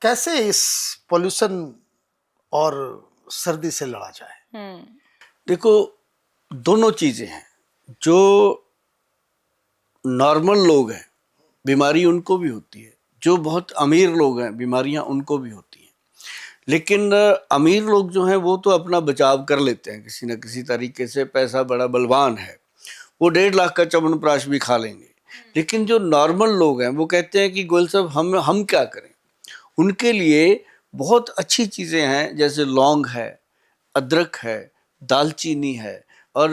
कैसे इस पोल्यूशन और सर्दी से लड़ा जाए? देखो, दोनों चीजें हैं। जो नॉर्मल लोग हैं बीमारी उनको भी होती है, जो बहुत अमीर लोग हैं बीमारियां उनको भी होती हैं। लेकिन अमीर लोग जो हैं वो तो अपना बचाव कर लेते हैं किसी न किसी तरीके से, पैसा बड़ा बलवान है, वो 1.5 लाख का च्यवनप्राश भी खा लेंगे। लेकिन जो नॉर्मल लोग हैं वो कहते हैं कि गोयल साहब हम क्या करें। उनके लिए बहुत अच्छी चीज़ें हैं, जैसे लौंग है, अदरक है, दालचीनी है, और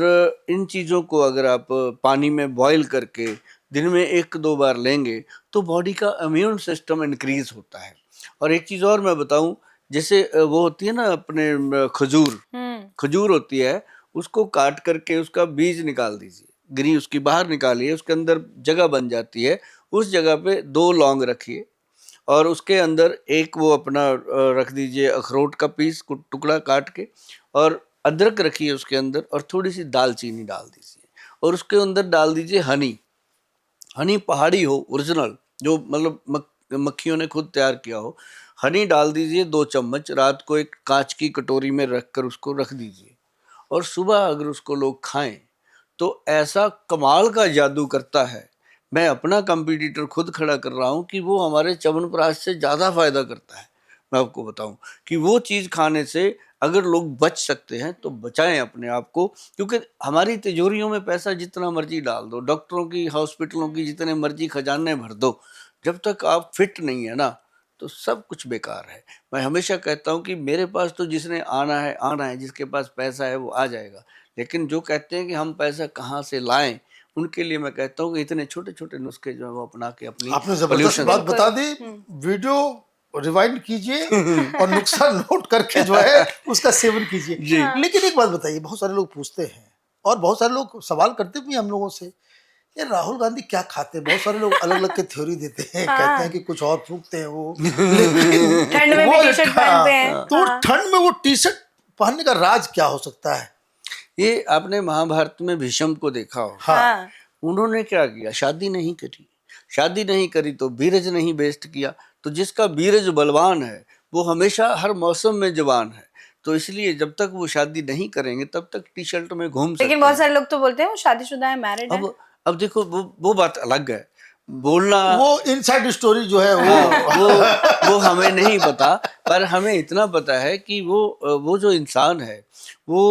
इन चीज़ों को अगर आप पानी में बॉईल करके दिन में 1-2 बार लेंगे तो बॉडी का इम्यून सिस्टम इंक्रीज होता है। और एक चीज़ और मैं बताऊं, जैसे वो होती है ना अपने खजूर होती है, उसको काट करके उसका बीज निकाल दीजिए, गिरी उसकी बाहर निकालिए, उसके अंदर जगह बन जाती है, उस जगह पे 2 लौंग रखिए और उसके अंदर एक वो अपना रख दीजिए अखरोट का पीस टुकड़ा काट के, और अदरक रखिए उसके अंदर, और थोड़ी सी दालचीनी डाल दीजिए, और उसके अंदर डाल दीजिए हनी पहाड़ी हो ओरिजिनल, जो मतलब मक्खियों ने खुद तैयार किया हो। हनी डाल दीजिए 2 चम्मच, रात को एक कांच की कटोरी में रख कर उसको रख दीजिए, और सुबह अगर उसको लोग खाएं तो ऐसा कमाल का जादू करता है। मैं अपना कंपटीटर खुद खड़ा कर रहा हूँ कि वो हमारे च्यवनप्राश से ज़्यादा फायदा करता है। मैं आपको बताऊं कि वो चीज़ खाने से अगर लोग बच सकते हैं तो बचाएं अपने आप को, क्योंकि हमारी तिजोरियों में पैसा जितना मर्जी डाल दो, डॉक्टरों की हॉस्पिटलों की जितने मर्जी खजाने भर दो, जब तक आप फिट नहीं है ना तो सब कुछ बेकार है। मैं हमेशा कहता हूँ कि मेरे पास तो जिसने आना है, जिसके पास पैसा है वो आ जाएगा। लेकिन जो कहते हैं कि हम पैसा कहाँ से लाएं, उनके लिए मैं कहता हूँ कि इतने छोटे छोटे नुस्खे जो है वो अपना के अपनी आपने जबरदस्त पोल्यूशन बात बता दी। वीडियो रिवाइंड कीजिए और नुस्खा नोट करके जो है उसका सेवन कीजिए। जी। लेकिन एक बात बताइए, बहुत सारे लोग पूछते हैं और बहुत सारे लोग सवाल करते भी हम लोगों से, ये राहुल गांधी क्या खाते हैं? बहुत सारे लोग अलग अलग के थ्योरी देते हैं, कहते हैं कि कुछ और फूकते हैं वो, लेकिन ठंड में भी टी शर्ट पहनते हैं। तो ठंड में वो टी शर्ट पहनने का राज क्या हो सकता है? ये आपने महाभारत में भीष्म को देखा हो। हाँ। उन्होंने क्या किया, शादी नहीं करी। शादी नहीं करी तो बीरज नहीं बेस्ट किया। तो जिसका बीरज बलवान है वो हमेशा हर मौसम में जवान है, तो इसलिए जब तक वो शादी नहीं करेंगे तब तक टी शर्ट में घूम सकते हैं। लेकिन बहुत सारे लोग तो बोलते हैं वो शादीशुदा है, मैरिड है। अब देखो वो बात अलग है, बोलना वो इनसाइड स्टोरी जो है वो हमें नहीं पता, पर हमें इतना पता है कि वो जो इंसान है वो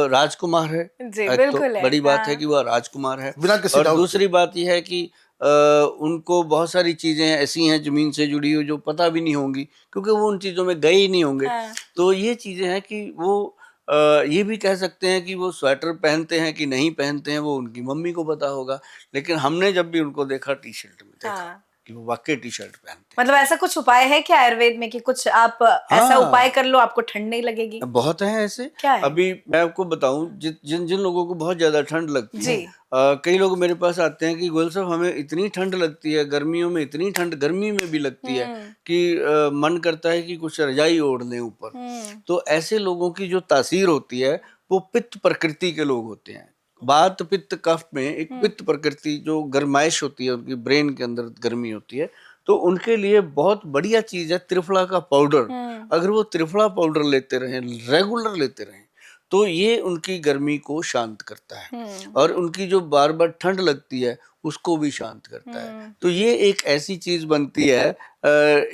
राजकुमार है। जी, एक बिल्कुल तो है, बड़ी बात हाँ। है कि वह राजकुमार है, बिना किसी और डाउट दूसरी बात यह है कि उनको बहुत सारी चीजें ऐसी हैं जमीन से जुड़ी हुई जो पता भी नहीं होंगी, क्योंकि वो उन चीजों में गए ही नहीं होंगे। हाँ। तो ये चीजें हैं कि वो ये भी कह सकते हैं कि वो स्वेटर पहनते हैं कि नहीं पहनते हैं वो उनकी मम्मी को पता होगा, लेकिन हमने जब भी उनको देखा टी शर्ट में देखा हाँ। कि वो वाकई टी शर्ट पहनते हैं। मतलब ऐसा कुछ उपाय है क्या आयुर्वेद में कि कुछ आप ऐसा उपाय कर लो आपको ठंड नहीं लगेगी? बहुत है ऐसे। क्या है? अभी मैं आपको बताऊं, जिन जिन लोगों को बहुत ज्यादा ठंड लगती है, कई लोग मेरे पास आते हैं कि गोयल साहब हमें इतनी ठंड लगती है, गर्मियों में इतनी ठंड, गर्मी में भी लगती है कि मन करता है कि कुछ रजाई ओढ़ लें ऊपर। तो ऐसे लोगों की जो तासीर होती है वो पित्त प्रकृति के लोग होते हैं। वात पित्त कफ में एक पित्त प्रकृति जो गर्माइश होती है, उनकी ब्रेन के अंदर गर्मी होती है, तो उनके लिए बहुत बढ़िया चीज है त्रिफला का पाउडर। अगर वो त्रिफला पाउडर लेते रहें, रेगुलर लेते रहें, तो ये उनकी गर्मी को शांत करता है, और उनकी जो बार बार ठंड लगती है उसको भी शांत करता है। तो ये एक ऐसी चीज बनती है।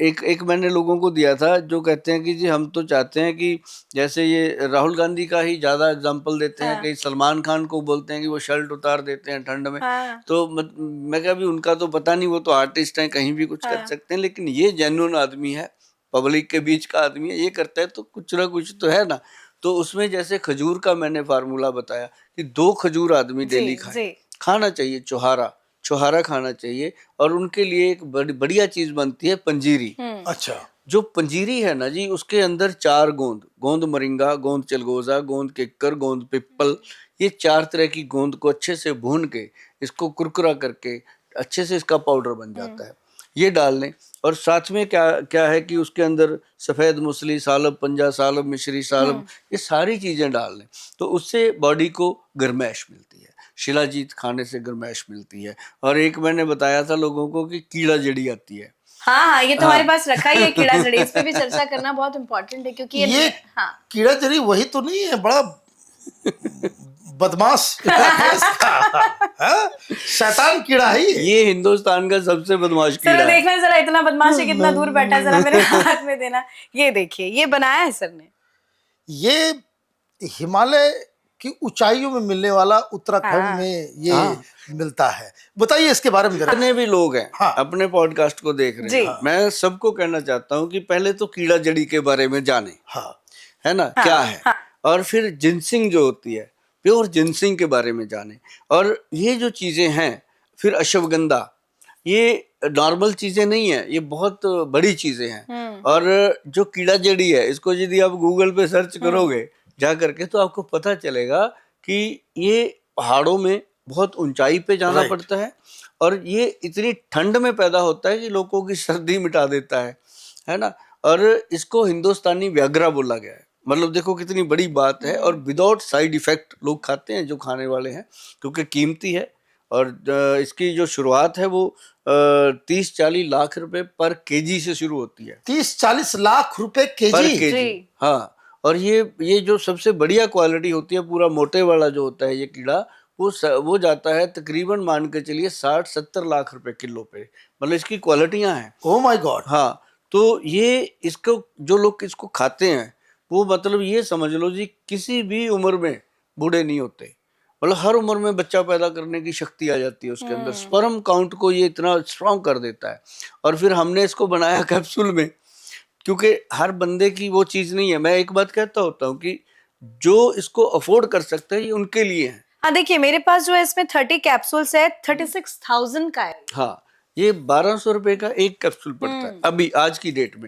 एक मैंने लोगों को दिया था जो कहते हैं कि जी हम तो चाहते हैं कि जैसे ये राहुल गांधी का ही ज्यादा एग्जांपल देते हैं, कि सलमान खान को बोलते हैं कि वो शर्ट उतार देते हैं ठंड में। तो मैं कहा भी उनका तो पता नहीं, वो तो आर्टिस्ट हैं, कहीं भी कुछ कर सकते हैं, लेकिन ये जेन्युइन आदमी है, पब्लिक के बीच का आदमी है, ये करता है तो कुछ ना कुछ तो है ना। तो उसमें जैसे खजूर का मैंने फार्मूला बताया कि 2 खजूर आदमी डेली खाए, खाना चाहिए चौहारा खाना चाहिए। और उनके लिए एक बढ़िया चीज बनती है पंजीरी। अच्छा। जो पंजीरी है ना जी, उसके अंदर 4 गोंद मोरिंगा, गोंद चिलगोजा, गोंद केकर, गोंद पिप्पल, ये 4 तरह की गोंद को अच्छे से भून के इसको कुरकुरा करके अच्छे से इसका पाउडर बन जाता है, ये डाल लें। और साथ में क्या क्या है कि उसके अंदर सफ़ेद मूसली, सालब पंजा, सालब मिश्री, सालब, ये सारी चीज़ें डाल लें, तो उससे बॉडी को गर्माइश मिलती है। शिलाजीत खाने से गर्माइश मिलती है। और एक मैंने बताया था लोगों को कि कीड़ा जड़ी आती है, हाँ हाँ, ये तुम्हारे पास रखा ही है कीड़ा जड़ी, इस पे भी चर्चा करना बहुत इम्पोर्टेंट है क्योंकि ये हाँ कीड़ा जड़ी वही तो नहीं है, बड़ा बदमाश है इसका, हाँ? शैतान कीड़ा है ये हिंदुस्तान का सबसे बदमाश कीड़ा सर है। देखना जरा, इतना बदमाश है, कितना दूर बैठा है, जरा मेरे हाथ में देना। ये देखिए, ये बनाया है सर ने। ये हिमालय की ऊंचाइयों में मिलने वाला, उत्तराखंड हाँ। में ये हाँ। मिलता है। बताइए इसके बारे में जरा। जितने भी लोग हैं हाँ। अपने पॉडकास्ट को देख रहे जी। हैं, मैं सबको कहना चाहता हूँ कि पहले तो कीड़ा जड़ी के बारे में जाने, हाँ, है ना, क्या है, और फिर जिनसिंग जो होती है, प्योर जिनसिंग के बारे में जाने। और ये जो चीजें हैं, फिर अश्वगंधा, ये नॉर्मल चीजें नहीं है, ये बहुत बड़ी चीजें हैं। और जो कीड़ा जड़ी है, इसको यदि आप गूगल पे सर्च करोगे जा करके, तो आपको पता चलेगा कि ये पहाड़ों में बहुत ऊंचाई पे जाना Right. पड़ता है, और ये इतनी ठंड में पैदा होता है कि लोगों की सर्दी मिटा देता है ना। और इसको हिंदुस्तानी व्याघ्रा बोला गया है। मतलब देखो कितनी बड़ी बात है, और विदाउट साइड इफेक्ट लोग खाते हैं जो खाने वाले हैं, क्योंकि कीमती है। और इसकी जो शुरुआत है वो 30-40 लाख रुपए पर केजी से शुरू होती है। 30-40 लाख रुपए पर केजी। केजी, जी। हाँ। और ये जो सबसे बढ़िया क्वालिटी होती है, पूरा मोटे वाला जो होता है ये कीड़ा, वो जाता है तकरीबन, मान के चलिए 60-70 लाख रुपए किलो पे। मतलब इसकी क्वालिटियां हैं। Oh my God. हाँ, तो ये इसको जो लोग इसको खाते हैं, वो मतलब ये समझ लो जी, किसी भी उम्र में बूढ़े नहीं होते। मतलब हर उम्र में बच्चा पैदा करने की शक्ति आ जाती है उसके अंदर। स्पर्म काउंट को ये इतना स्ट्रांग कर देता है। और फिर हमने इसको बनाया कैप्सूल में, क्योंकि हर बंदे की वो चीज नहीं है। मैं एक बात कहता होता हूँ कि जो इसको अफोर्ड कर सकते हैं, ये उनके लिए है। हाँ देखिए, मेरे पास जो है इसमें 30 कैप्सूल्स है, 36,000 का है। हाँ, ये 1200 रुपए का एक कैप्सूल पड़ता है अभी आज की डेट में।